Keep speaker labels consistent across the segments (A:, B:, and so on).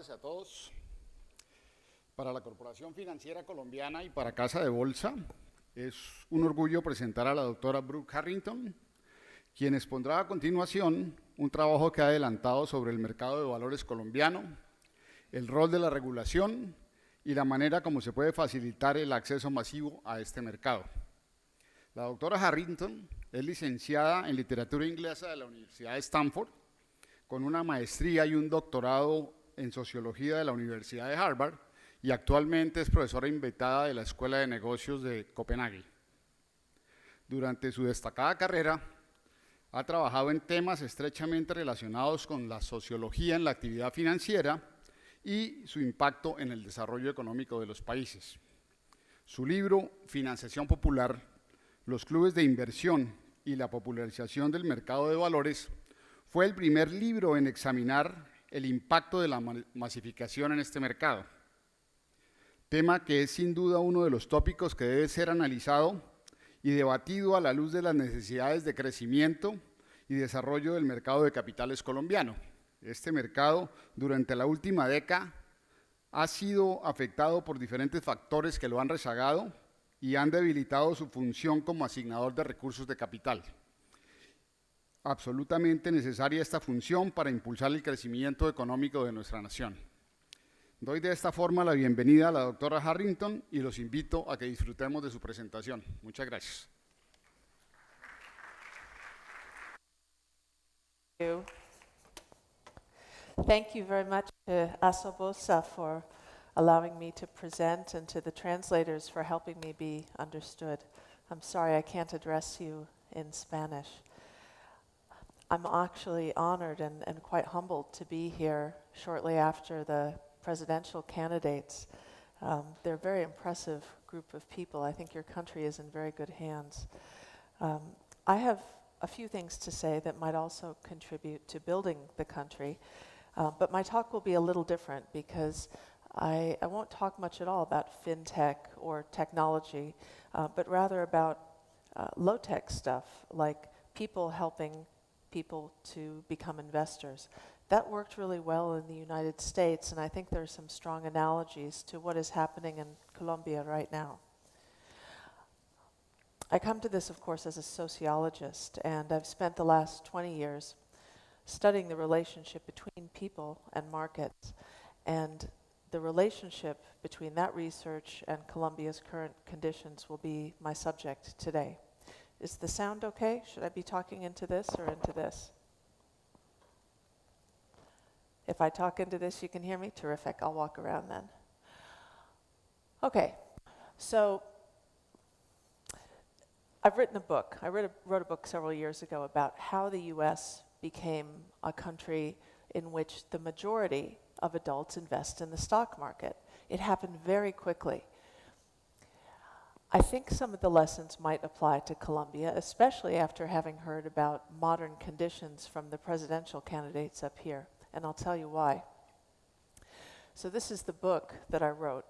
A: tardes a todos. Para la Corporación Financiera Colombiana y para Casa de Bolsa, es un orgullo presentar a la doctora Brooke Harrington, quien expondrá a continuación un trabajo que ha adelantado sobre el mercado de valores colombiano, el rol de la regulación y la manera como se puede facilitar el acceso masivo a este mercado. La doctora Harrington es licenciada en literatura inglesa de la Universidad de Stanford, con una maestría y un doctorado en Sociología de la Universidad de Harvard, y actualmente es profesora invitada de la Escuela de Negocios de Copenhagen. Durante su destacada carrera, ha trabajado en temas estrechamente relacionados con la sociología en la actividad financiera y su impacto en el desarrollo económico de los países. Su libro, Financiación Popular, los clubes de inversión y la popularización del mercado de valores, fue el primer libro en examinar el impacto de la masificación en este mercado, tema que es sin duda uno de los tópicos que debe ser analizado y debatido a la luz de las necesidades de crecimiento y desarrollo del mercado de capitales colombiano. Este mercado, durante la última década, ha sido afectado por diferentes factores que lo han rezagado y han debilitado su función como asignador de recursos de capital. Absolutamente necesaria esta función para impulsar el crecimiento económico de nuestra nación. Doy de esta forma la bienvenida a la doctora Harrington y los invito a que disfrutemos de su presentación. Muchas gracias.
B: Thank you very much to Asobosa for allowing me to present and to the translators for helping me be understood. I'm sorry I can't address you in Spanish. I'm actually honored and quite humbled to be here shortly after the presidential candidates. They're a very impressive group of people. I think your country is in very good hands. I have a few things to say that might also contribute to building the country, but my talk will be a little different because I won't talk much at all about fintech or technology, but rather about low-tech stuff like people helping people to become investors. That worked really well in the United States, and I think there are some strong analogies to what is happening in Colombia right now. I come to this, of course, as a sociologist, and I've spent the last 20 years studying the relationship between people and markets, and the relationship between that research and Colombia's current conditions will be my subject today. Is the sound okay? Should I be talking into this or into this? If I talk into this, you can hear me? Terrific. I'll walk around then. Okay, so I've written a book. I wrote a book several years ago about how the US became a country in which the majority of adults invest in the stock market. It happened very quickly. I think some of the lessons might apply to Colombia, especially after having heard about modern conditions from the presidential candidates up here, and I'll tell you why. So this is the book that I wrote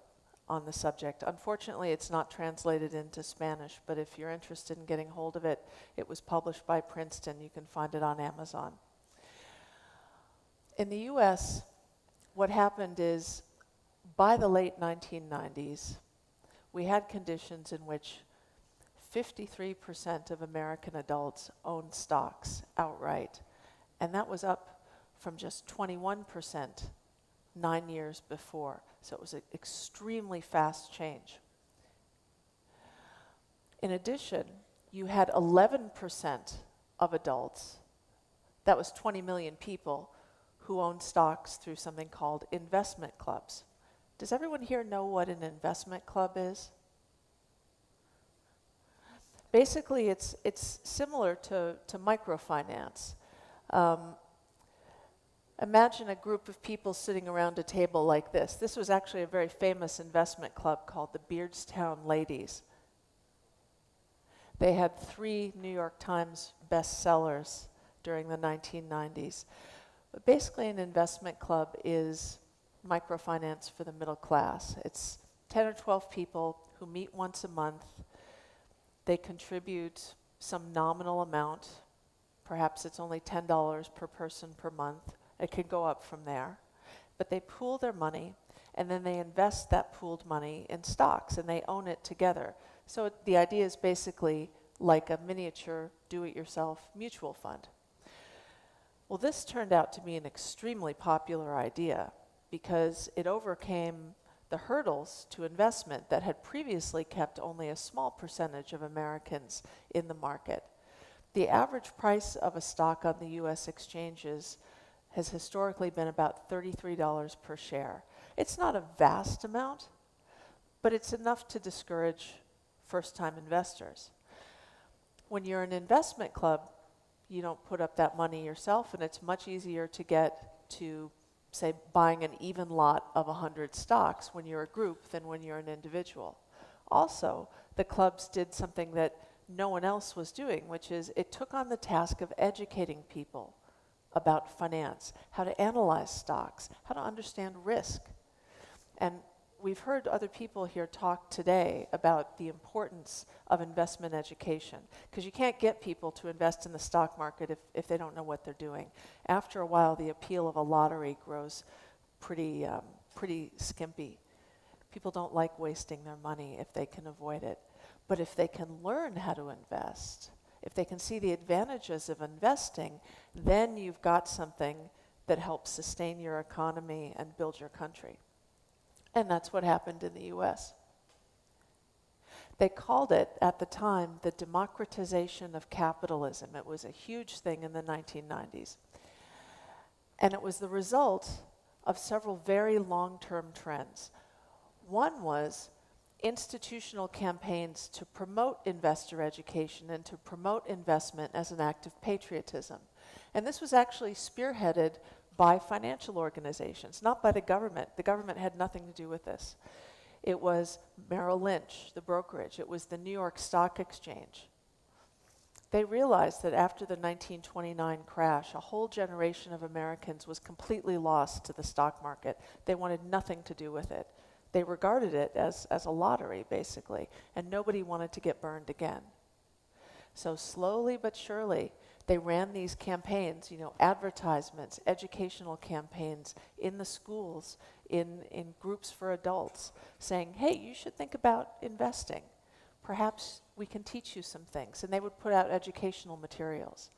B: on the subject. Unfortunately, it's not translated into Spanish, but if you're interested in getting hold of it, it was published by Princeton. You can find it on Amazon. In the US, what happened is, by the late 1990s, we had conditions in which 53% of American adults owned stocks outright, and that was up from just 21% 9 years before. So it was an extremely fast change. In addition, you had 11% of adults, that was 20 million people, who owned stocks through something called investment clubs. Does everyone here know what an investment club is? Basically, it's similar to microfinance. Imagine a group of people sitting around a table like this. This was actually a very famous investment club called the Beardstown Ladies. They had 3 New York Times bestsellers during the 1990s. But basically, an investment club is microfinance for the middle class. It's 10 or 12 people who meet once a month. They contribute some nominal amount. Perhaps it's only $10 per person per month. It could go up from there. but they pool their money, and then they invest that pooled money in stocks, and they own it together. So the idea is basically like a miniature do-it-yourself mutual fund. Well, this turned out to be an extremely popular idea because it overcame the hurdles to investment that had previously kept only a small percentage of Americans in the market. The average price of a stock on the US exchanges has historically been about $33 per share. It's not a vast amount, but it's enough to discourage first-time investors. When you're an investment club, you don't put up that money yourself, and it's much easier to get to, say, buying an even lot of 100 stocks when you're a group than when you're an individual. Also, the clubs did something that no one else was doing, which is it took on the task of educating people about finance, how to analyze stocks, how to understand risk. And we've heard other people here talk today about the importance of investment education, because you can't get people to invest in the stock market if they don't know what they're doing. After a while, the appeal of a lottery grows pretty skimpy. People don't like wasting their money if they can avoid it. But if they can learn how to invest, if they can see the advantages of investing, then you've got something that helps sustain your economy and build your country. And that's what happened in the US. They called it, at the time, the democratization of capitalism. It was a huge thing in the 1990s. And it was the result of several very long-term trends. One was institutional campaigns to promote investor education and to promote investment as an act of patriotism. And this was actually spearheaded by financial organizations, not by the government. The government had nothing to do with this. It was Merrill Lynch, the brokerage. It was the New York Stock Exchange. They realized that after the 1929 crash, a whole generation of Americans was completely lost to the stock market. They wanted nothing to do with it. They regarded it as a lottery, basically, and nobody wanted to get burned again. So slowly but surely, they ran these campaigns, advertisements, educational campaigns in the schools, in groups for adults, saying, hey, you should think about investing. Perhaps we can teach you some things. And they would put out educational materials.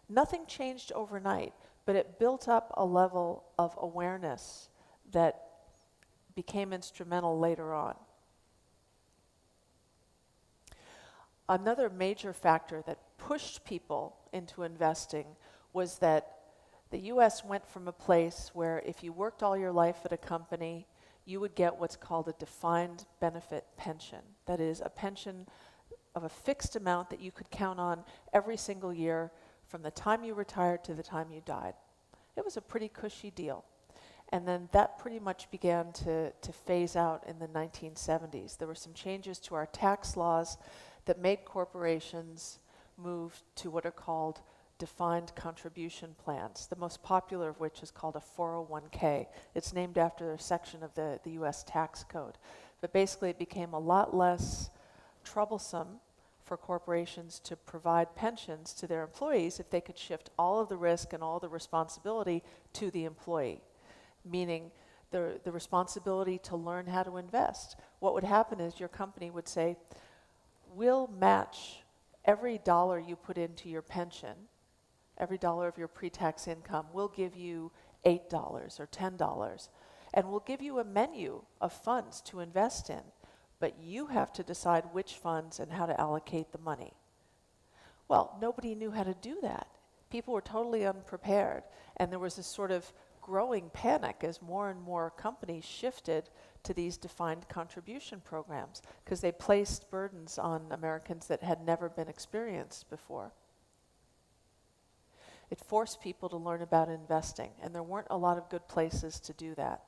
B: Nothing changed overnight, but it built up a level of awareness that became instrumental later on. Another major factor that pushed people into investing was that the US went from a place where if you worked all your life at a company, you would get what's called a defined benefit pension. That is, a pension of a fixed amount that you could count on every single year from the time you retired to the time you died. It was a pretty cushy deal. And then that pretty much began to phase out in the 1970s. There were some changes to our tax laws that made corporations move to what are called defined contribution plans, the most popular of which is called a 401k. It's named after a section of the US tax code. But basically it became a lot less troublesome for corporations to provide pensions to their employees if they could shift all of the risk and all the responsibility to the employee, meaning the responsibility to learn how to invest. What would happen is your company would say, we'll match every dollar you put into your pension, every dollar of your pre-tax income, we'll give you $8 or $10, and we'll give you a menu of funds to invest in, but you have to decide which funds and how to allocate the money. Well, nobody knew how to do that. People were totally unprepared, and there was this sort of growing panic as more and more companies shifted to these defined contribution programs because they placed burdens on Americans that had never been experienced before. It forced people to learn about investing, and there weren't a lot of good places to do that.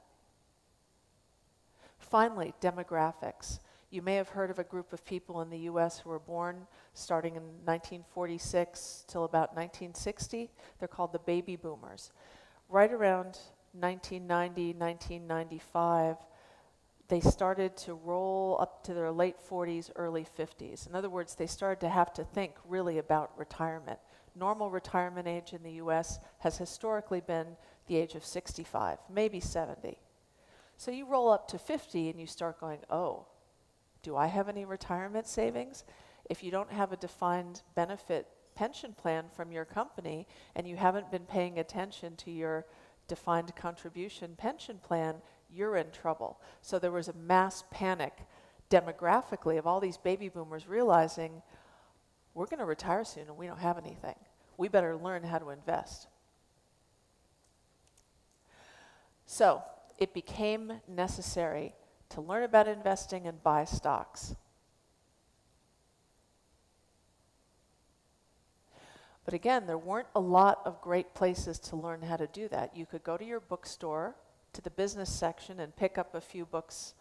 B: Finally, demographics. You may have heard of a group of people in the US who were born starting in 1946 till about 1960. They're called the baby boomers. Right around 1990, 1995, they started to roll up to their late 40s, early 50s. In other words, they started to have to think really about retirement. Normal retirement age in the US has historically been the age of 65, maybe 70. So you roll up to 50 and you start going, oh, do I have any retirement savings? If you don't have a defined benefit pension plan from your company and you haven't been paying attention to your defined contribution pension plan, you're in trouble. So there was a mass panic demographically of all these baby boomers realizing we're going to retire soon and we don't have anything. We better learn how to invest. So it became necessary to learn about investing and buy stocks. But again, there weren't a lot of great places to learn how to do that. You could go to your bookstore, to the business section, and pick up a few books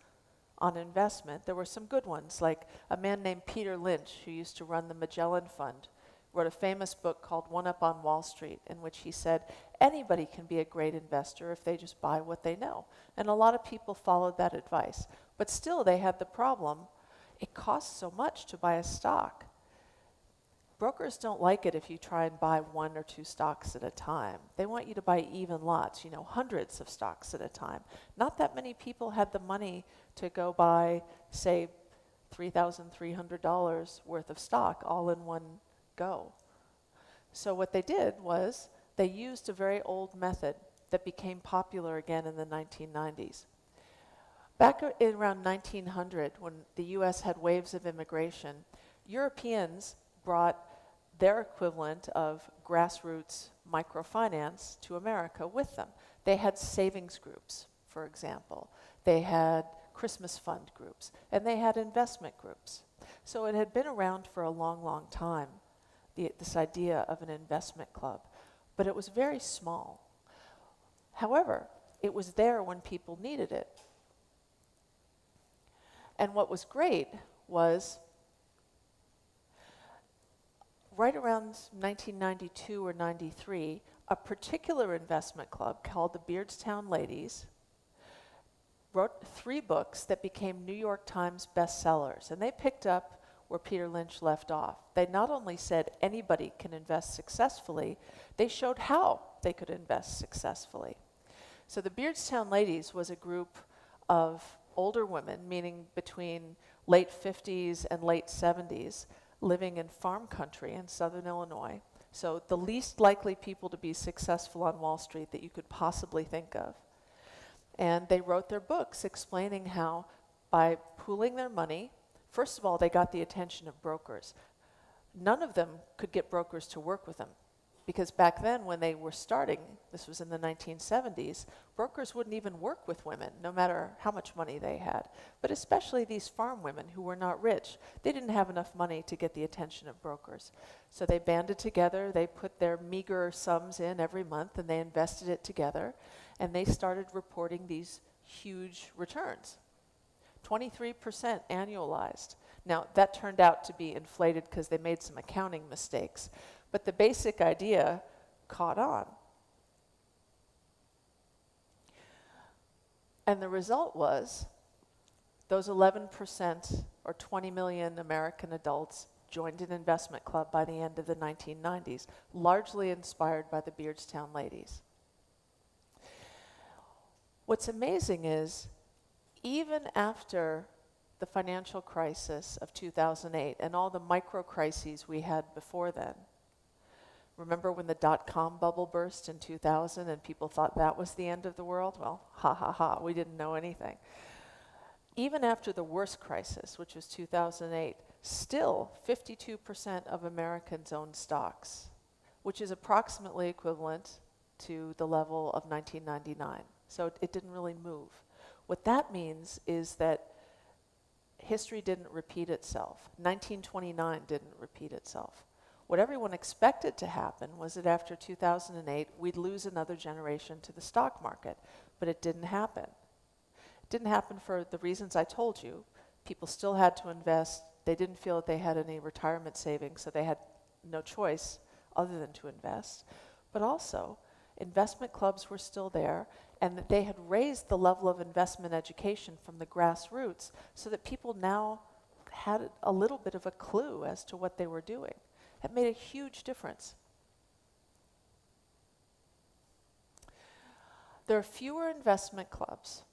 B: on investment. There were some good ones, like a man named Peter Lynch, who used to run the Magellan Fund, wrote a famous book called One Up on Wall Street, in which he said anybody can be a great investor if they just buy what they know. And a lot of people followed that advice. But still, they had the problem, it costs so much to buy a stock. Brokers don't like it if you try and buy 1 or 2 stocks at a time. They want you to buy even lots, hundreds of stocks at a time. Not that many people had the money to go buy, say, $3,300 worth of stock all in one go. So what they did was they used a very old method that became popular again in the 1990s. Back in around 1900, when the US had waves of immigration, Europeans brought their equivalent of grassroots microfinance to America with them. They had savings groups, for example. They had Christmas fund groups, and they had investment groups. So it had been around for a long, long time, this idea of an investment club, but it was very small. However, it was there when people needed it. And what was great was right around 1992 or 93, a particular investment club called the Beardstown Ladies wrote 3 books that became New York Times bestsellers, and they picked up where Peter Lynch left off. They not only said anybody can invest successfully, they showed how they could invest successfully. So the Beardstown Ladies was a group of older women, meaning between late 50s and late 70s, living in farm country in southern Illinois. So the least likely people to be successful on Wall Street that you could possibly think of. And they wrote their books explaining how by pooling their money, first of all, they got the attention of brokers. None of them could get brokers to work with them, because back then when they were starting, this was in the 1970s, brokers wouldn't even work with women, no matter how much money they had. But especially these farm women who were not rich, they didn't have enough money to get the attention of brokers. So they banded together, they put their meager sums in every month, and they invested it together, and they started reporting these huge returns. 23% annualized. Now, that turned out to be inflated because they made some accounting mistakes, but the basic idea caught on. And the result was those 11% or 20 million American adults joined an investment club by the end of the 1990s, largely inspired by the Beardstown Ladies. What's amazing is, even after the financial crisis of 2008 and all the micro crises we had before then, remember when the dot-com bubble burst in 2000 and people thought that was the end of the world? Well, ha ha ha, we didn't know anything. Even after the worst crisis, which was 2008, still 52% of Americans owned stocks, which is approximately equivalent to the level of 1999. So it didn't really move. What that means is that history didn't repeat itself. 1929 didn't repeat itself. What everyone expected to happen was that after 2008, we'd lose another generation to the stock market, but it didn't happen. It didn't happen for the reasons I told you. People still had to invest. They didn't feel that they had any retirement savings, so they had no choice other than to invest. But also, investment clubs were still there, and that they had raised the level of investment education from the grassroots so that people now had a little bit of a clue as to what they were doing. That made a huge difference. There are fewer investment clubs,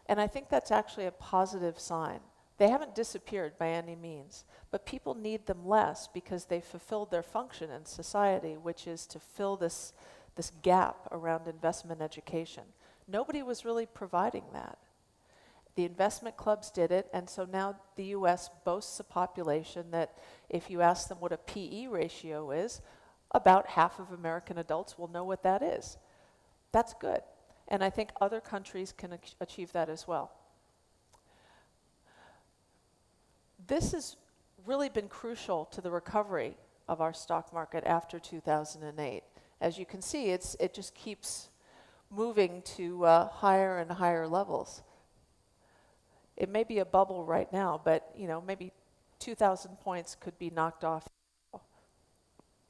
B: and I think that's actually a positive sign. They haven't disappeared by any means, but people need them less because they fulfilled their function in society, which is to fill this gap around investment education. Nobody was really providing that. The investment clubs did it, and so now the US boasts a population that if you ask them what a PE ratio is, about half of American adults will know what that is. That's good, and I think other countries can achieve that as well. This has really been crucial to the recovery of our stock market after 2008. As you can see, it just keeps moving to higher and higher levels. It may be a bubble right now, but maybe 2,000 points could be knocked off.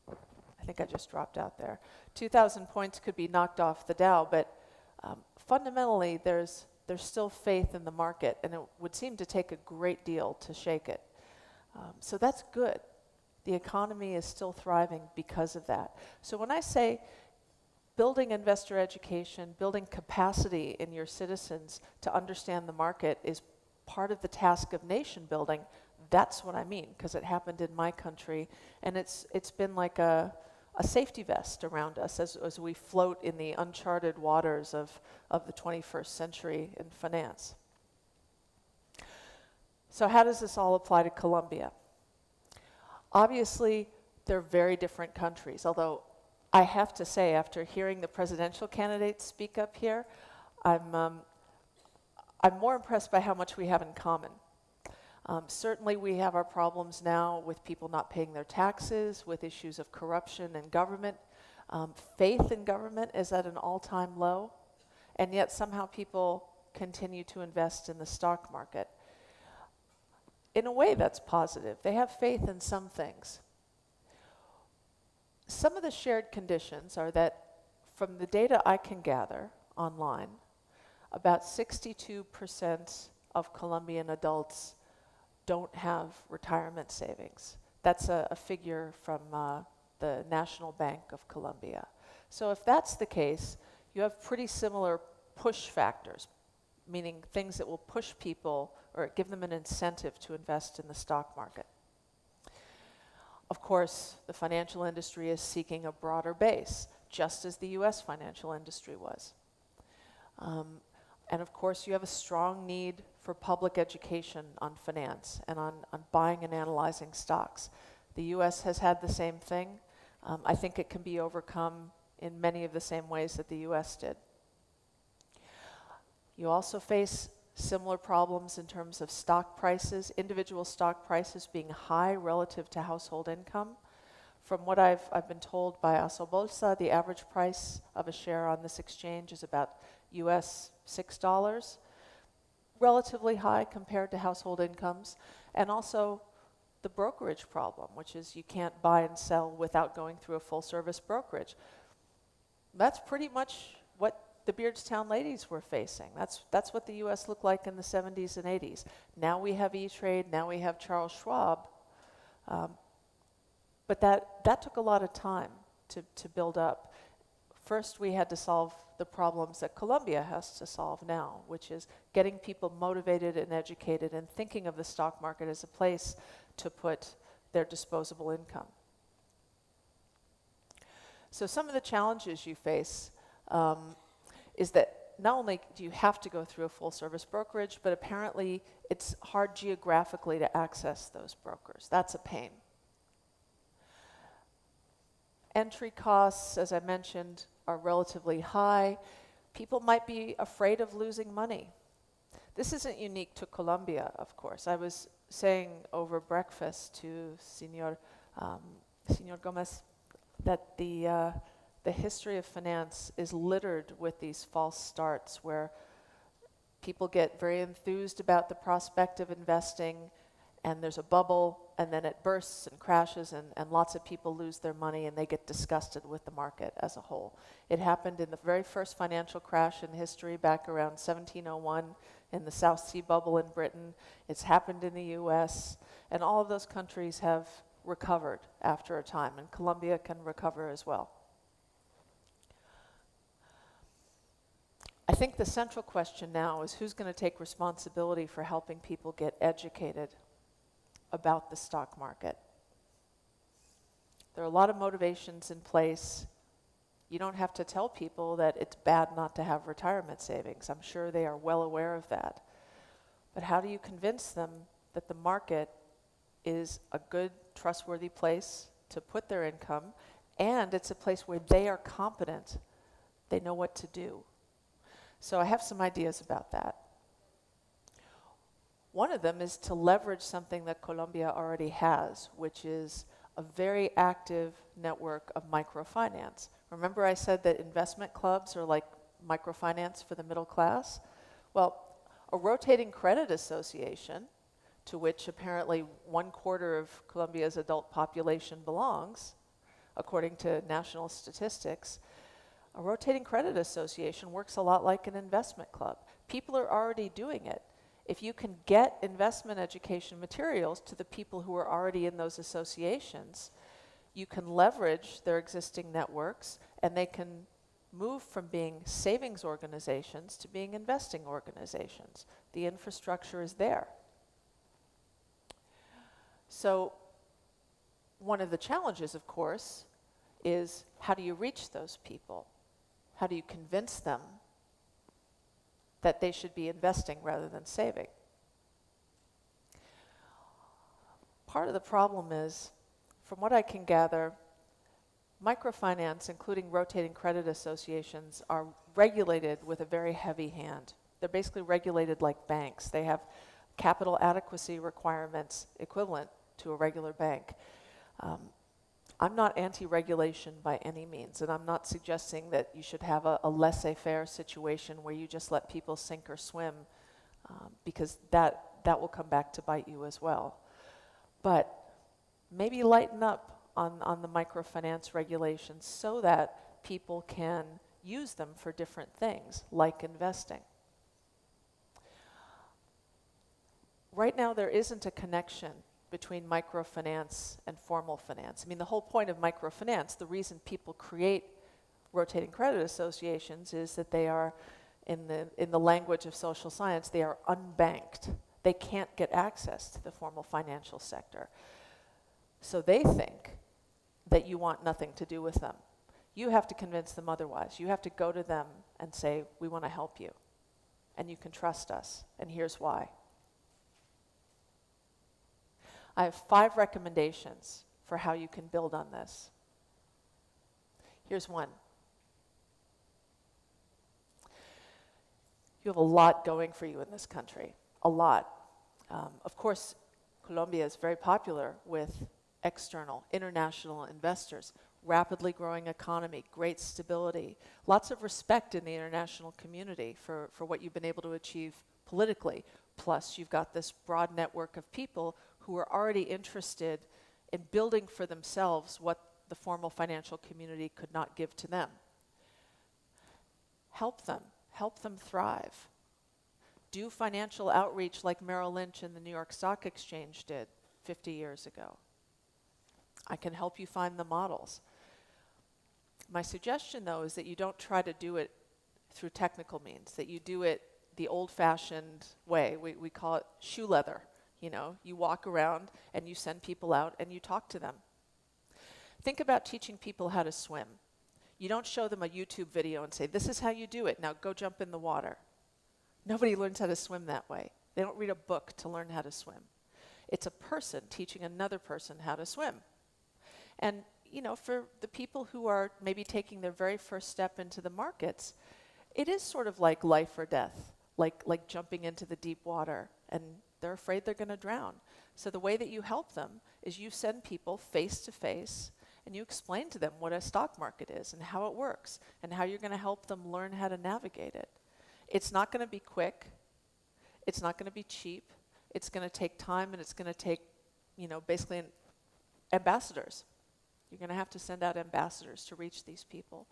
B: I think I just dropped out there. 2,000 points could be knocked off the Dow, but fundamentally there's still faith in the market, and it would seem to take a great deal to shake it. So that's good. The economy is still thriving because of that. So when I say building investor education, building capacity in your citizens to understand the market is part of the task of nation building, that's what I mean, because it happened in my country, and it's been like a safety vest around us as we float in the uncharted waters of the 21st century in finance. So how does this all apply to Colombia? Obviously, they're very different countries, although I have to say, after hearing the presidential candidates speak up here, I'm more impressed by how much we have in common. Certainly we have our problems now with people not paying their taxes, with issues of corruption in government. Faith in government is at an all-time low, and yet somehow people continue to invest in the stock market. In a way, that's positive. They have faith in some things. Some of the shared conditions are that, from the data I can gather online, about 62% of Colombian adults don't have retirement savings. That's a figure from the National Bank of Colombia. So if that's the case, you have pretty similar push factors, meaning things that will push people or give them an incentive to invest in the stock market. Of course, the financial industry is seeking a broader base, just as the US financial industry was. And of course, you have a strong need for public education on finance and on buying and analyzing stocks. The US has had the same thing. I think it can be overcome in many of the same ways that the US did. You also face similar problems in terms of stock prices, individual stock prices being high relative to household income. From what I've been told by Bolsa, the average price of a share on this exchange is about US $6, relatively high compared to household incomes, and also the brokerage problem, which is you can't buy and sell without going through a full-service brokerage. That's pretty much what the Beardstown ladies were facing. That's what the US looked like in the 70s and 80s. Now we have E-Trade, now we have Charles Schwab, but that took a lot of time to build up. First, we had to solve the problems that Colombia has to solve now, which is getting people motivated and educated and thinking of the stock market as a place to put their disposable income. So some of the challenges you face is that not only do you have to go through a full-service brokerage, but apparently it's hard geographically to access those brokers. That's a pain. Entry costs, as I mentioned, are relatively high. People might be afraid of losing money. This isn't unique to Colombia, of course. I was saying over breakfast to Senor Gomez that the history of finance is littered with these false starts where people get very enthused about the prospect of investing, and there's a bubble, and then it bursts and crashes, and lots of people lose their money, and they get disgusted with the market as a whole. It happened in the very first financial crash in history back around 1701 in the South Sea bubble in Britain. It's happened in the US, and all of those countries have recovered after a time, and Colombia can recover as well. I think the central question now is who's going to take responsibility for helping people get educated about the stock market. There are a lot of motivations in place. You don't have to tell people that it's bad not to have retirement savings. I'm sure they are well aware of that. But how do you convince them that the market is a good, trustworthy place to put their income, and it's a place where they are competent, they know what to do? So I have some ideas about that. One of them is to leverage something that Colombia already has, which is a very active network of microfinance. Remember I said that investment clubs are like microfinance for the middle class? Well, a rotating credit association, to which apparently 1/4 of Colombia's adult population belongs, according to national statistics, a rotating credit association works a lot like an investment club. People are already doing it. If you can get investment education materials to the people who are already in those associations, you can leverage their existing networks, and they can move from being savings organizations to being investing organizations. The infrastructure is there. So one of the challenges, of course, is how do you reach those people? How do you convince them that they should be investing rather than saving? Part of the problem is, from what I can gather, microfinance, including rotating credit associations, are regulated with a very heavy hand. They're basically regulated like banks. They have capital adequacy requirements equivalent to a regular bank. I'm not anti-regulation by any means, and I'm not suggesting that you should have a laissez-faire situation where you just let people sink or swim, because that will come back to bite you as well. But maybe lighten up on the microfinance regulations so that people can use them for different things, like investing. Right now, there isn't a connection between microfinance and formal finance. I mean, the whole point of microfinance, the reason people create rotating credit associations, is that they are, in the language of social science, they are unbanked. They can't get access to the formal financial sector. So they think that you want nothing to do with them. You have to convince them otherwise. You have to go to them and say, we want to help you, and you can trust us, and here's why. I have 5 recommendations for how you can build on this. Here's one. You have a lot going for you in this country, a lot. Of course, Colombia is very popular with external, international investors, rapidly growing economy, great stability, lots of respect in the international community for what you've been able to achieve politically. Plus, you've got this broad network of people who are already interested in building for themselves what the formal financial community could not give to them. Help them thrive. Do financial outreach like Merrill Lynch and the New York Stock Exchange did 50 years ago. I can help you find the models. My suggestion, though, is that you don't try to do it through technical means, that you do it the old-fashioned way. We call it shoe leather. You know, you walk around and you send people out and you talk to them. Think about teaching people how to swim. You don't show them a YouTube video and say, this is how you do it, now go jump in the water. Nobody learns how to swim that way. They don't read a book to learn how to swim. It's a person teaching another person how to swim. And, you know, for the people who are maybe taking their very first step into the markets, it is sort of like life or death, like jumping into the deep water, and they're afraid they're going to drown. So the way that you help them is you send people face to face and you explain to them what a stock market is and how it works and how you're going to help them learn how to navigate it. It's not going to be quick. It's not going to be cheap. It's going to take time, and it's going to take, you know, basically ambassadors. You're going to have to send out ambassadors to reach these people.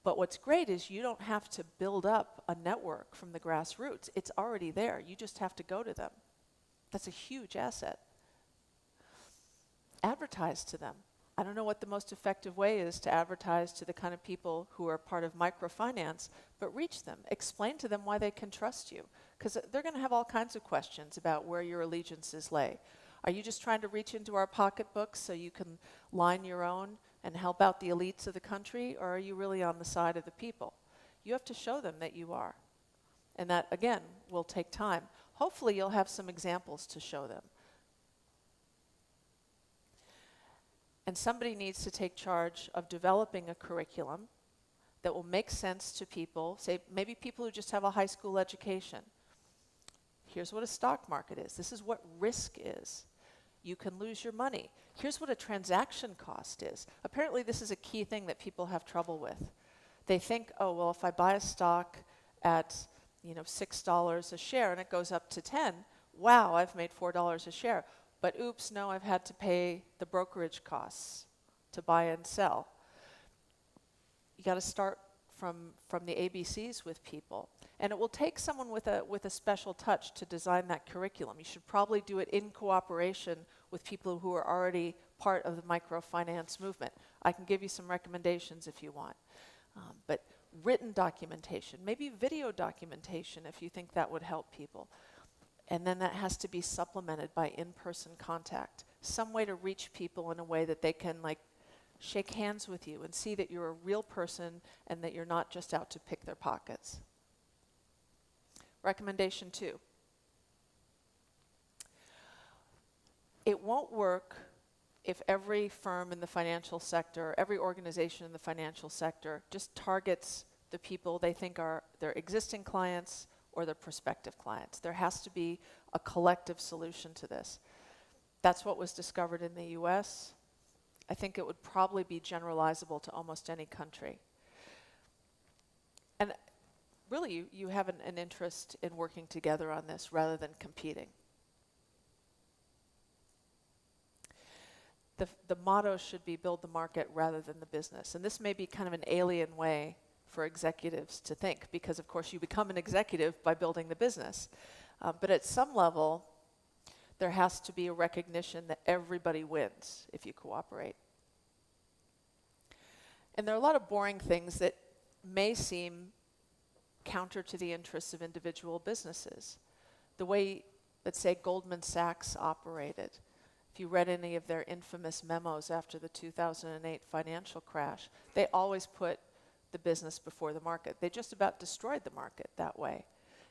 B: But what's great is you don't have to build up a network from the grassroots. It's already there. You just have to go to them. That's a huge asset. Advertise to them. I don't know what the most effective way is to advertise to the kind of people who are part of microfinance, but reach them. Explain to them why they can trust you, because they're going to have all kinds of questions about where your allegiances lay. Are you just trying to reach into our pocketbooks so you can line your own and help out the elites of the country, or are you really on the side of the people? You have to show them that you are. And that, again, will take time. Hopefully you'll have some examples to show them. And somebody needs to take charge of developing a curriculum that will make sense to people, say maybe people who just have a high school education. Here's what a stock market is. This is what risk is. You can lose your money. Here's what a transaction cost is. Apparently this is a key thing that people have trouble with. They think, oh, well, if I buy a stock at $6 a share and it goes up to 10, wow, I've made $4 a share. But oops, no, I've had to pay the brokerage costs to buy and sell. You got to start from the ABCs with people. And it will take someone with a special touch to design that curriculum. You should probably do it in cooperation with people who are already part of the microfinance movement. I can give you some recommendations if you want. But written documentation, maybe video documentation if you think that would help people. And then that has to be supplemented by in-person contact. Some way to reach people in a way that they can shake hands with you and see that you're a real person and that you're not just out to pick their pockets. Recommendation 2. It won't work if every firm in the financial sector, every organization in the financial sector just targets the people they think are their existing clients or their prospective clients. There has to be a collective solution to this. That's what was discovered in the US. I think it would probably be generalizable to almost any country. And really, you have an interest in working together on this rather than competing. The motto should be build the market rather than the business. And this may be kind of an alien way for executives to think, because of course you become an executive by building the business. But at some level, there has to be a recognition that everybody wins if you cooperate. And there are a lot of boring things that may seem counter to the interests of individual businesses. The way, let's say, Goldman Sachs operated. If you read any of their infamous memos after the 2008 financial crash, they always put the business before the market. They just about destroyed the market that way.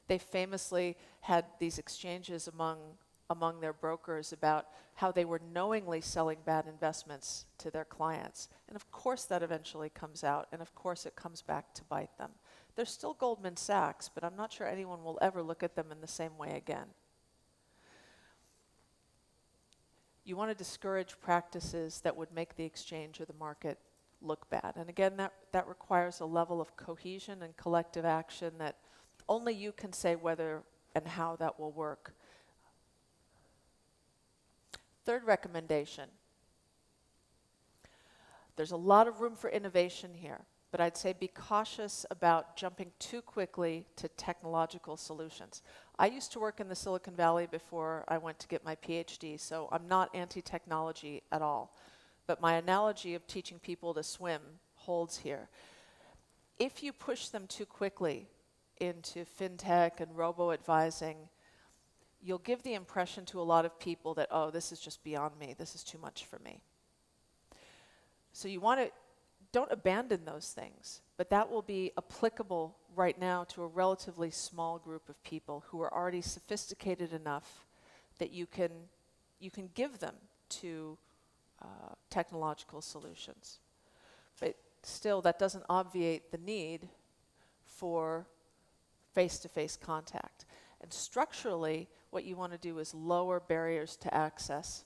B: They famously had these exchanges among their brokers about how they were knowingly selling bad investments to their clients. And of course that eventually comes out, and of course it comes back to bite them. They're still Goldman Sachs, but I'm not sure anyone will ever look at them in the same way again. You want to discourage practices that would make the exchange or the market look bad. And again, that requires a level of cohesion and collective action that only you can say whether and how that will work. Third recommendation. There's a lot of room for innovation here, but I'd say be cautious about jumping too quickly to technological solutions. I used to work in the Silicon Valley before I went to get my PhD, so I'm not anti-technology at all. But my analogy of teaching people to swim holds here. If you push them too quickly into fintech and robo-advising, you'll give the impression to a lot of people that, oh, this is just beyond me, this is too much for me. So you want to, don't abandon those things, but that will be applicable right now to a relatively small group of people who are already sophisticated enough that you can give them to technological solutions. But still, that doesn't obviate the need for face-to-face contact. And structurally, what you want to do is lower barriers to access.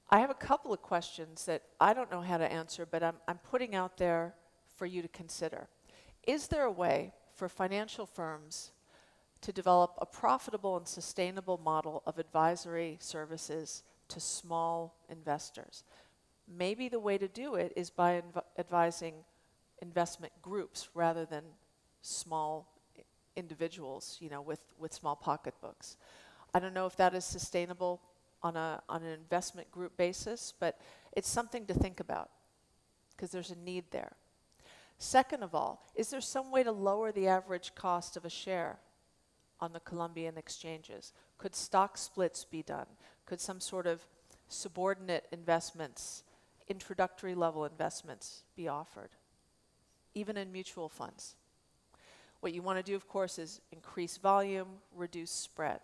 B: I have a couple of questions that I don't know how to answer, but I'm putting out there for you to consider. Is there a way for financial firms to develop a profitable and sustainable model of advisory services to small investors? Maybe the way to do it is by advising investment groups rather than small individuals, with small pocketbooks. I don't know if that is sustainable on an investment group basis, but it's something to think about because there's a need there. Second of all, is there some way to lower the average cost of a share on the Colombian exchanges? Could stock splits be done? Could some sort of subordinate investments, introductory level investments be offered? Even in mutual funds. What you want to do, of course, is increase volume, reduce spread.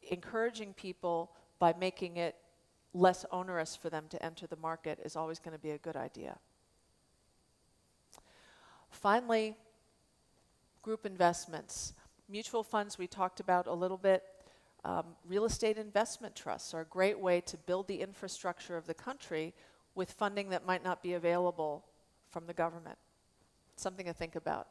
B: Encouraging people by making it less onerous for them to enter the market is always going to be a good idea. Finally, group investments. Mutual funds we talked about a little bit. Real estate investment trusts are a great way to build the infrastructure of the country with funding that might not be available from the government. Something to think about.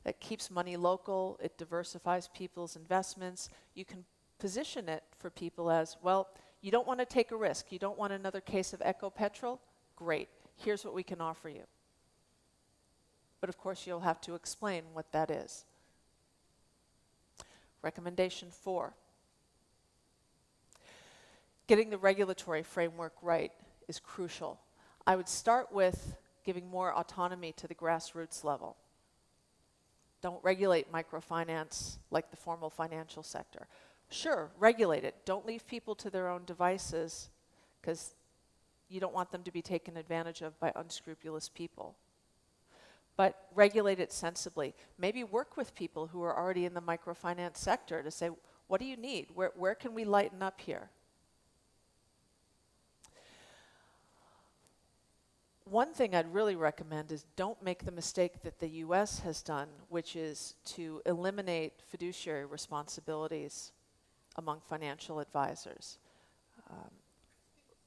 B: It keeps money local, it diversifies people's investments. You can position it for people as, well, you don't want to take a risk. You don't want another case of Ecopetrol? Great. Here's what we can offer you. But of course, you'll have to explain what that is. Recommendation 4. Getting the regulatory framework right is crucial. I would start with giving more autonomy to the grassroots level. Don't regulate microfinance like the formal financial sector. Sure, regulate it. Don't leave people to their own devices because you don't want them to be taken advantage of by unscrupulous people. But regulate it sensibly. Maybe work with people who are already in the microfinance sector to say, what do you need? Where can we lighten up here? One thing I'd really recommend is don't make the mistake that the US has done, which is to eliminate fiduciary responsibilities among financial advisors.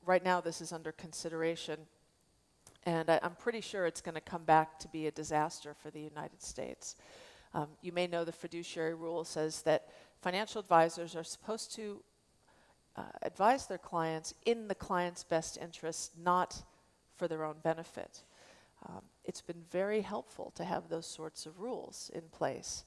B: Right now this is under consideration, and I'm pretty sure it's going to come back to be a disaster for the United States. You may know the fiduciary rule says that financial advisors are supposed to advise their clients in the client's best interest, not for their own benefit. It's been very helpful to have those sorts of rules in place.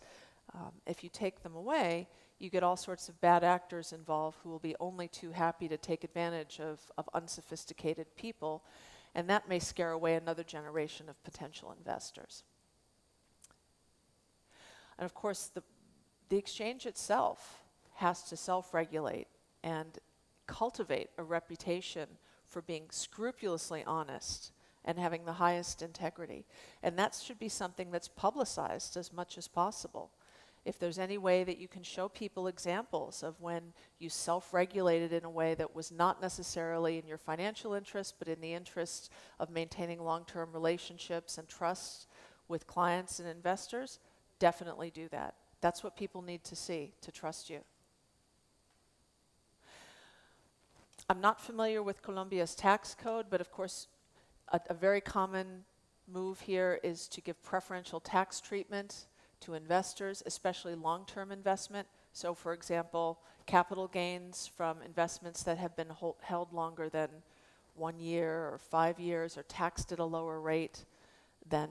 B: If you take them away, you get all sorts of bad actors involved who will be only too happy to take advantage of unsophisticated people, and that may scare away another generation of potential investors. And of course, the exchange itself has to self-regulate and cultivate a reputation for being scrupulously honest and having the highest integrity. And that should be something that's publicized as much as possible. If there's any way that you can show people examples of when you self-regulated in a way that was not necessarily in your financial interest, but in the interest of maintaining long-term relationships and trust with clients and investors, definitely do that. That's what people need to see to trust you. I'm not familiar with Colombia's tax code, but of course, a very common move here is to give preferential tax treatment to investors, especially long-term investment. So for example, capital gains from investments that have been held longer than 1 year or 5 years are taxed at a lower rate than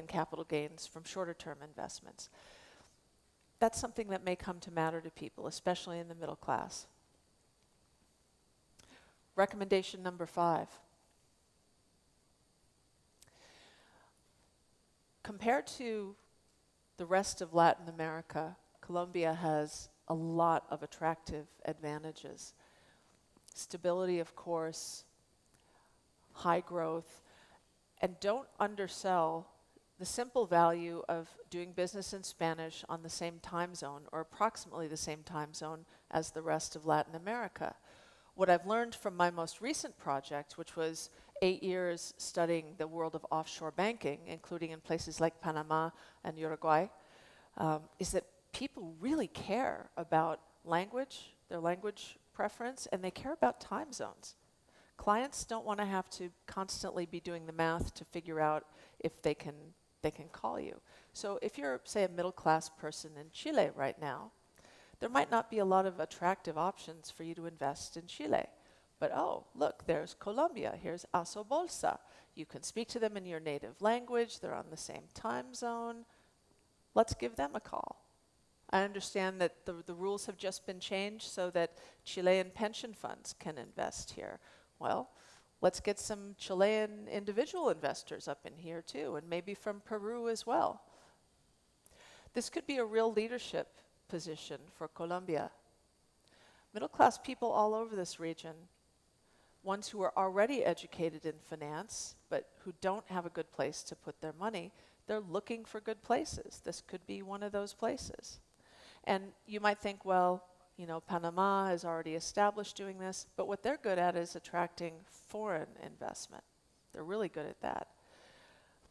B: capital gains from shorter-term investments. That's something that may come to matter to people, especially in the middle class. Recommendation number 5. Compared to the rest of Latin America, Colombia has a lot of attractive advantages. Stability, of course, high growth, and don't undersell the simple value of doing business in Spanish on the same time zone, or approximately the same time zone as the rest of Latin America. What I've learned from my most recent project, which was 8 years studying the world of offshore banking, including in places like Panama and Uruguay, is that people really care about language, their language preference, and they care about time zones. Clients don't want to have to constantly be doing the math to figure out if they can call you. So if you're, say, a middle-class person in Chile right now, there might not be a lot of attractive options for you to invest in Chile. But oh, look, there's Colombia, here's Aso Bolsa. You can speak to them in your native language, they're on the same time zone. Let's give them a call. I understand that the rules have just been changed so that Chilean pension funds can invest here. Well, let's get some Chilean individual investors up in here too, and maybe from Peru as well. This could be a real leadership position for Colombia. Middle-class people all over this region, ones who are already educated in finance, but who don't have a good place to put their money, they're looking for good places. This could be one of those places. And you might think, well, you know, Panama is already established doing this, but what they're good at is attracting foreign investment. They're really good at that.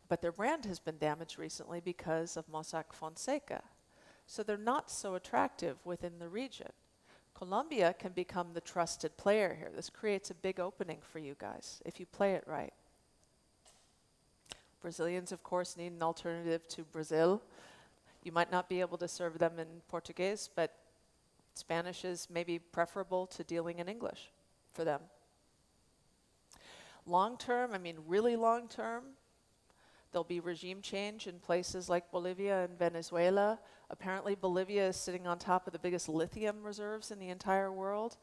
B: But their brand has been damaged recently because of Mossack Fonseca. So they're not so attractive within the region. Colombia can become the trusted player here. This creates a big opening for you guys if you play it right. Brazilians, of course, need an alternative to Brazil. You might not be able to serve them in Portuguese, but Spanish is maybe preferable to dealing in English for them. Long term, I mean really long term, there'll be regime change in places like Bolivia and Venezuela. Apparently Bolivia is sitting on top of the biggest lithium reserves in the entire world.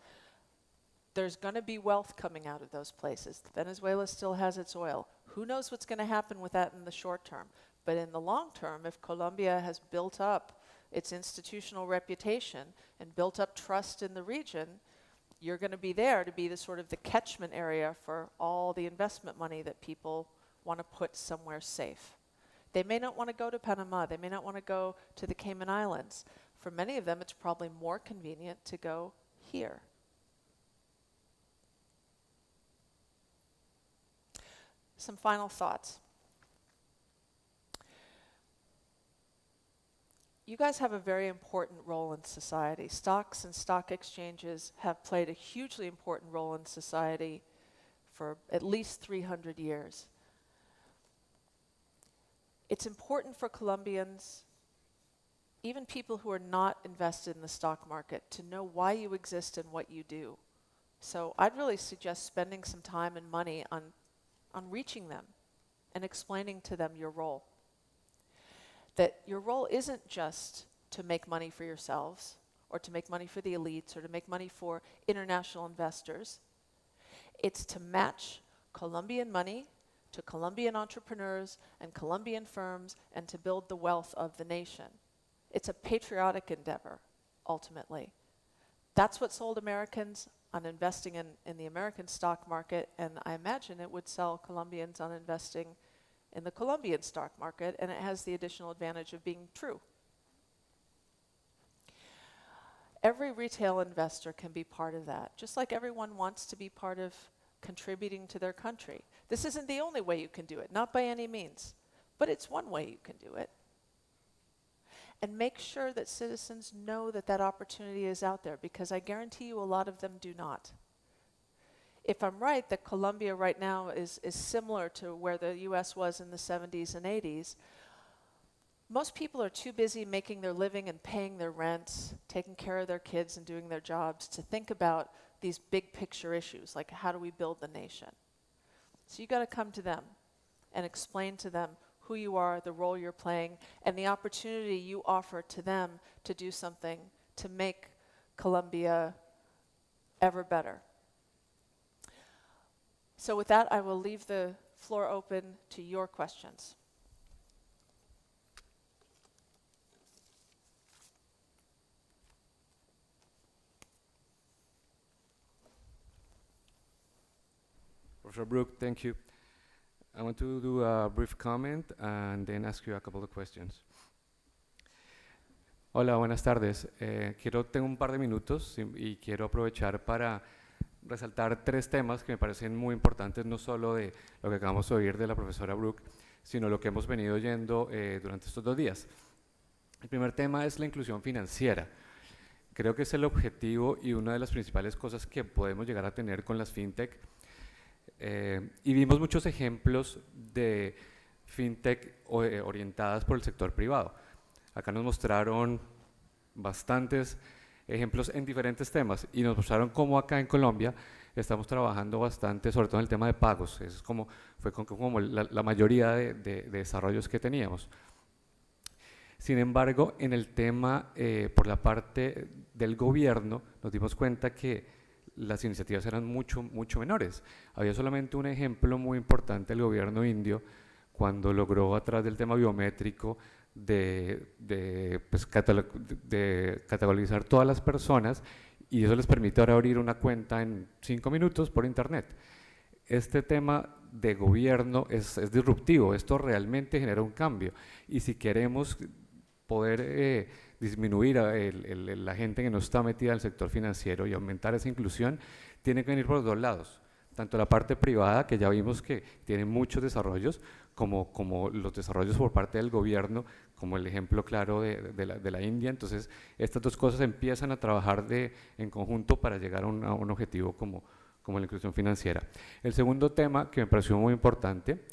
B: There's going to be wealth coming out of those places. Venezuela still has its oil. Who knows what's going to happen with that in the short term? But in the long term, if Colombia has built up its institutional reputation and built up trust in the region, you're going to be there to be the sort of the catchment area for all the investment money that people want to put somewhere safe. They may not want to go to Panama. They may not want to go to the Cayman Islands. For many of them, it's probably more convenient to go here. Some final thoughts. You guys have a very important role in society. Stocks and stock exchanges have played a hugely important role in society for at least 300 years. It's important for Colombians, even people who are not invested in the stock market, to know why you exist and what you do. So I'd really suggest spending some time and money on reaching them and explaining to them your role. That your role isn't just to make money for yourselves or to make money for the elites or to make money for international investors. It's to match Colombian money to Colombian entrepreneurs and Colombian firms and to build the wealth of the nation. It's a patriotic endeavor, ultimately. That's what sold Americans on investing in the American stock market, and I imagine it would sell Colombians on investing in the Colombian stock market, and it has the additional advantage of being true. Every retail investor can be part of that, just like everyone wants to be part of contributing to their country. This isn't the only way you can do it, not by any means, but it's one way you can do it. And make sure that citizens know that that opportunity is out there, because I guarantee you a lot of them do not. If I'm right that Colombia right now is similar to where the US was in the 70s and 80s, most people are too busy making their living and paying their rents, taking care of their kids and doing their jobs to think about these big picture issues, like how do we build the nation? So you got to come to them and explain to them who you are, the role you're playing, and the opportunity you offer to them to do something to make Colombia ever better. So with that, I will leave the floor open to your questions.
C: Professor Brooke, thank you. I want to do a brief comment and then ask you a couple of questions. Hola, buenas tardes. Tengo un par de minutos y quiero aprovechar para resaltar tres temas que me parecen muy importantes, no solo de lo que acabamos de oír de la profesora Brooke, sino lo que hemos venido oyendo durante estos 2 días. El primer tema es la inclusión financiera. Creo que es el objetivo y una de las principales cosas que podemos llegar a tener con las fintech. Y vimos muchos ejemplos de fintech orientadas por el sector privado. Acá nos mostraron bastantes ejemplos en diferentes temas y nos mostraron cómo acá en Colombia estamos trabajando bastante, sobre todo en el tema de pagos. Eso fue como la mayoría de desarrollos que teníamos. Sin embargo, en el tema, por la parte del gobierno, nos dimos cuenta que las iniciativas eran mucho menores. Había solamente un ejemplo muy importante del gobierno indio cuando logró, a través del tema biométrico, de categorizar todas las personas, y eso les permite ahora abrir una cuenta en 5 minutos por internet. Este tema de gobierno es disruptivo, esto realmente genera un cambio, y si queremos poder disminuir la gente que no está metida en el sector financiero y aumentar esa inclusión, tiene que venir por los dos lados, tanto la parte privada, que ya vimos que tiene muchos desarrollos, como los desarrollos por parte del gobierno, como el ejemplo claro de la India. Entonces, estas dos cosas empiezan a trabajar en conjunto para llegar a un objetivo como la inclusión financiera. El segundo tema que me pareció muy importante,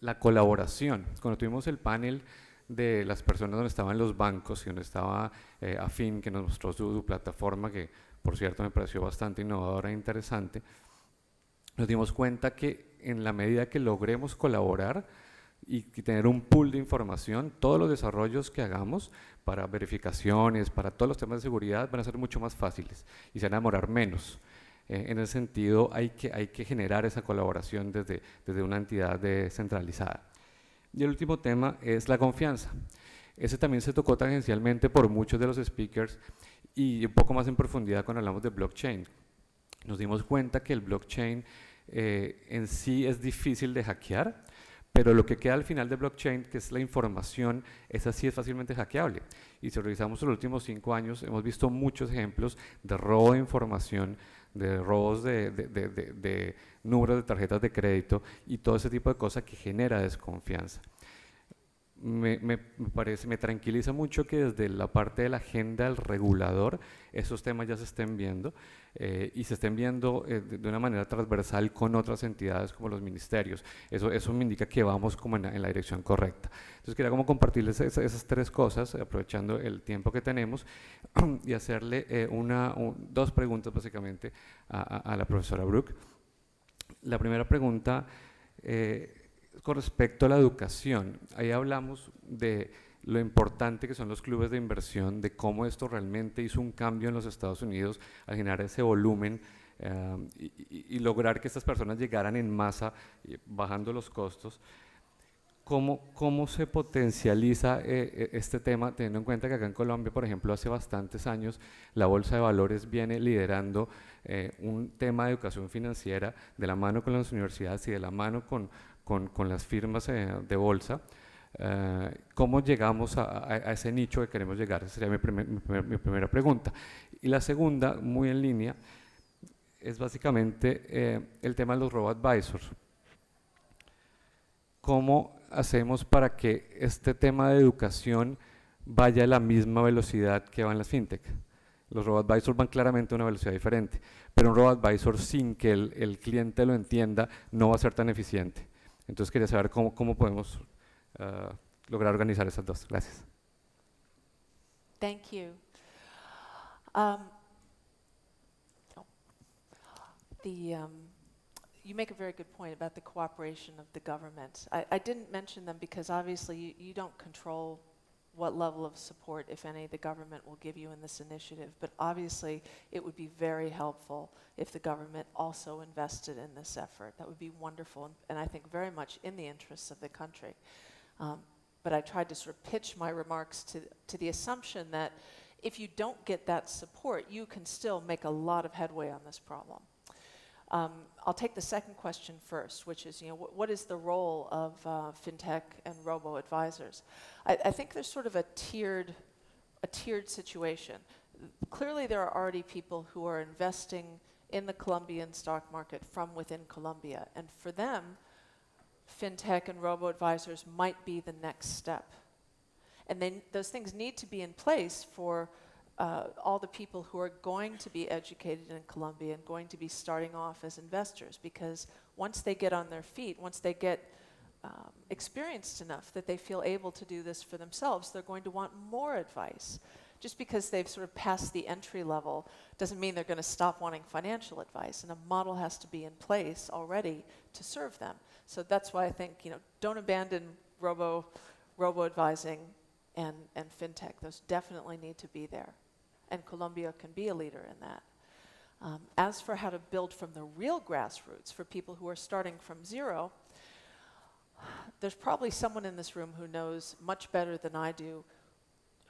C: la colaboración. Cuando tuvimos el panel de las personas donde estaban los bancos y donde estaba Afin, que nos mostró su plataforma, que por cierto me pareció bastante innovadora e interesante, nos dimos cuenta que en la medida que logremos colaborar y tener un pool de información, todos los desarrollos que hagamos para verificaciones, para todos los temas de seguridad, van a ser mucho más fáciles y se van a demorar menos. En ese sentido, hay que generar esa colaboración desde una entidad descentralizada. Y el último tema es la confianza. Ese también se tocó tangencialmente por muchos de los speakers y un poco más en profundidad cuando hablamos de blockchain. Nos dimos cuenta que el blockchain en sí es difícil de hackear, pero lo que queda al final de blockchain, que es la información, esa sí es fácilmente hackeable. Y si revisamos los últimos 5 años, hemos visto muchos ejemplos de robo de información, de robos de números de tarjetas de crédito y todo ese tipo de cosas que genera desconfianza. Me tranquiliza mucho que desde la parte de la agenda del regulador esos temas ya se estén viendo y se estén viendo de una manera transversal con otras entidades como los ministerios. Eso me indica que vamos como en la dirección correcta. Entonces quería como compartirles esas 3 cosas, aprovechando el tiempo que tenemos, y hacerle 2 preguntas básicamente a la profesora Brooke. La primera pregunta con respecto a la educación. Ahí hablamos de lo importante que son los clubes de inversión, de cómo esto realmente hizo un cambio en los Estados Unidos al generar ese volumen y lograr que estas personas llegaran en masa, bajando los costos. ¿Cómo se potencializa este tema, teniendo en cuenta que acá en Colombia, por ejemplo, hace bastantes años, la Bolsa de Valores viene liderando un tema de educación financiera de la mano con las universidades y de la mano con las firmas de bolsa? ¿Cómo llegamos a ese nicho que queremos llegar? Esa sería mi primera pregunta. Y la segunda, muy en línea, es básicamente el tema de los robo-advisors. ¿Cómo hacemos para que este tema de educación vaya a la misma velocidad que van las fintech? Los robo-advisors van claramente a una velocidad diferente, pero un robo-advisor sin que el cliente lo entienda no va a ser tan eficiente. Entonces quería saber cómo podemos lograr organizar esas dos. Gracias.
B: Thank you. You make a very good point about the cooperation of the government. I didn't mention them because obviously you don't control what level of support, if any, the government will give you in this initiative, but obviously it would be very helpful if the government also invested in this effort. That would be wonderful, and I think very much in the interests of the country. But I tried to sort of pitch my remarks to the assumption that if you don't get that support, you can still make a lot of headway on this problem. I'll take the second question first, which is, what is the role of fintech and robo-advisors? I think there's sort of a tiered situation. Clearly, there are already people who are investing in the Colombian stock market from within Colombia, and for them, fintech and robo-advisors might be the next step. And then those things need to be in place for all the people who are going to be educated in Colombia and going to be starting off as investors, because once they get on their feet, once they get experienced enough that they feel able to do this for themselves, they're going to want more advice. Just because they've sort of passed the entry level doesn't mean they're going to stop wanting financial advice, and a model has to be in place already to serve them. So that's why I think, don't abandon robo-advising and fintech. Those definitely need to be there. And Colombia can be a leader in that. As for how to build from the real grassroots for people who are starting from zero, there's probably someone in this room who knows much better than I do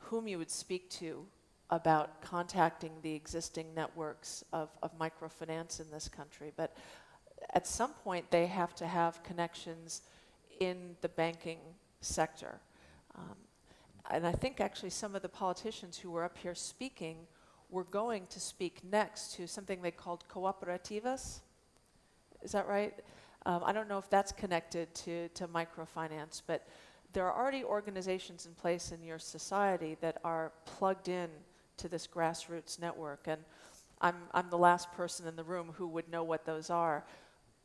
B: whom you would speak to about contacting the existing networks of microfinance in this country. But at some point, they have to have connections in the banking sector. And I think actually some of the politicians who were up here speaking were going to speak next to something they called cooperativas. Is that right? I don't know if that's connected to microfinance, but there are already organizations in place in your society that are plugged in to this grassroots network. And I'm the last person in the room who would know what those are,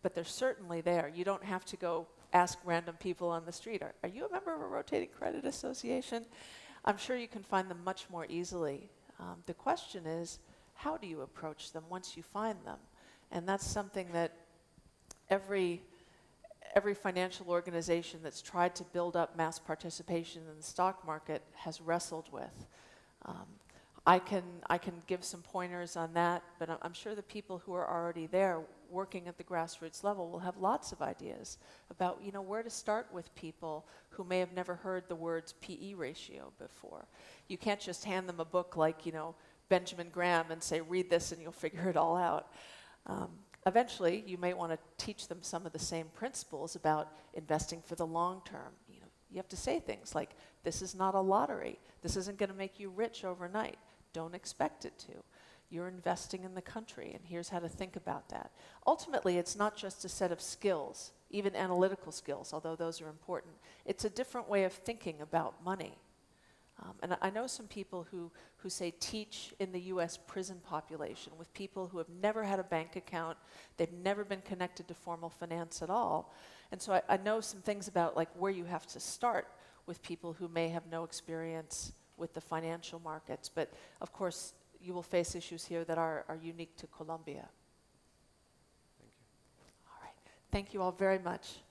B: but they're certainly there. You don't have to go ask random people on the street, are you a member of a rotating credit association? I'm sure you can find them much more easily. The question is, how do you approach them once you find them? And that's something that every financial organization that's tried to build up mass participation in the stock market has wrestled with. I can give some pointers on that, but I'm sure the people who are already there working at the grassroots level will have lots of ideas about, where to start with people who may have never heard the words PE ratio before. You can't just hand them a book like, Benjamin Graham and say, read this and you'll figure it all out. Eventually, you may want to teach them some of the same principles about investing for the long term. You have to say things like, this is not a lottery. This isn't going to make you rich overnight. Don't expect it to. You're investing in the country, and here's how to think about that. Ultimately, it's not just a set of skills, even analytical skills, although those are important. It's a different way of thinking about money. And I know some people who say teach in the US prison population with people who have never had a bank account, they've never been connected to formal finance at all. And so I know some things about like where you have to start with people who may have no experience with the financial markets. But of course, you will face issues here that are unique to Colombia.
C: Thank you.
B: All right. Thank you all very much.